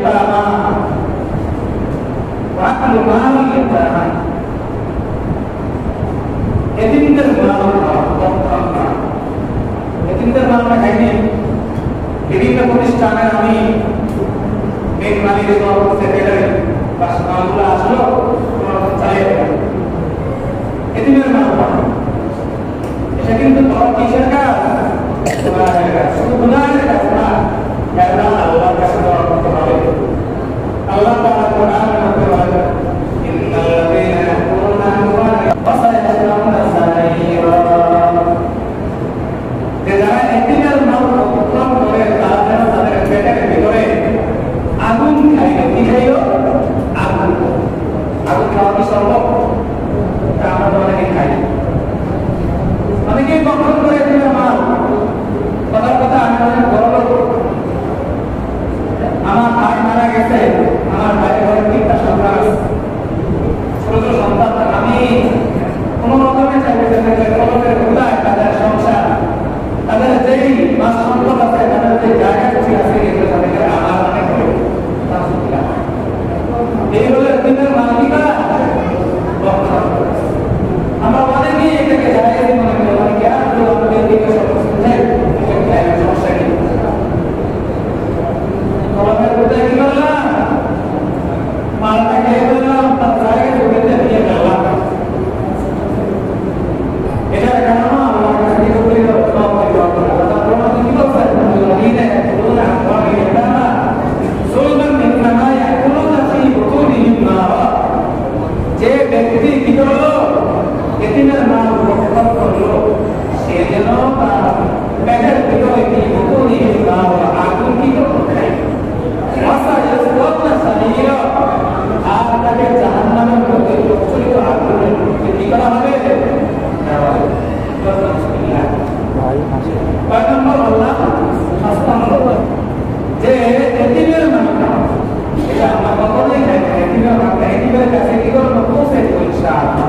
ইয়াতামা ওয়া আকলু মাল ইয়াতামা এতিমদের মাল এতিমদের মাল খাইনি বিভিন্ন প্রতিষ্ঠানে আমি মেঘমালির সেক্রেটারি বা মালগুলো আসলো চালিয়ে এতিমের মাল এটা কিন্তু বড় কিসের কাজ শুধু গুনাহের কাজ না এটা আল্লাহর কাছে দোয়া করতে হবে আল্লাহ তাআলা কোরআনের মধ্যে বলেন ইন্নাল্লাযীনা ইয়াকুলুনা আমওয়ালাহুম ফাসায়াসলামুনা সাঈরা যে যারা এতিমের মাল অতিক্রম করে তারা যেন তাদের পেটের ভিতরে আগুন খাইল কি খাইল আগুন আগুন খাওয়া কি সম্ভব তা আমরা অনেকে খাই অনেকেই বক্ষণ করে এতিমের মাল কথার কথা আমি অনেক বড় লোক আমার ভাই মারা গেছে আমার ভাইয়ের ঘরে 3টা সন্তান আছে ছোট ছোট সন্তান আমি কোনো রকমে চাইতে কলমের খোলায় তাদের সংসার তাদের যেই মাস সম্পদ আছে তাদের যে জায়গা কিছু আছে এগুলো তাদেরকে আমার অনেক এই হলো এতিমের মালিকানা আমরা অনেকেই এটাকে জায়গা মনে করি অনেকে আমাদের দিকে সমস্যা কি কলমের কোথায় কি করলাম মালটা খেয়ে বললাম তার জায়গায় ঢুকেতে নিয়ে গেলাম এটার কারণ আমার কাছে কি করতে যে ব্যক্তি কি করলো এতিমের মাল গ্রহণ করলো সে যেন তার পেটের ভিতরে কি বকুনি আগুন কি করলো খায় আর তাকে জাহান্নামের মধ্যে প্রচলিত আগুনের মধ্যে কি করা হবে কয় নম্বর বললাম 5 নম্বর যে এতিমের মালটা এটা আমরা কখনোই এতিমের কাছে কি করবো পৌঁছে দেবো ইনশাআল্লাহ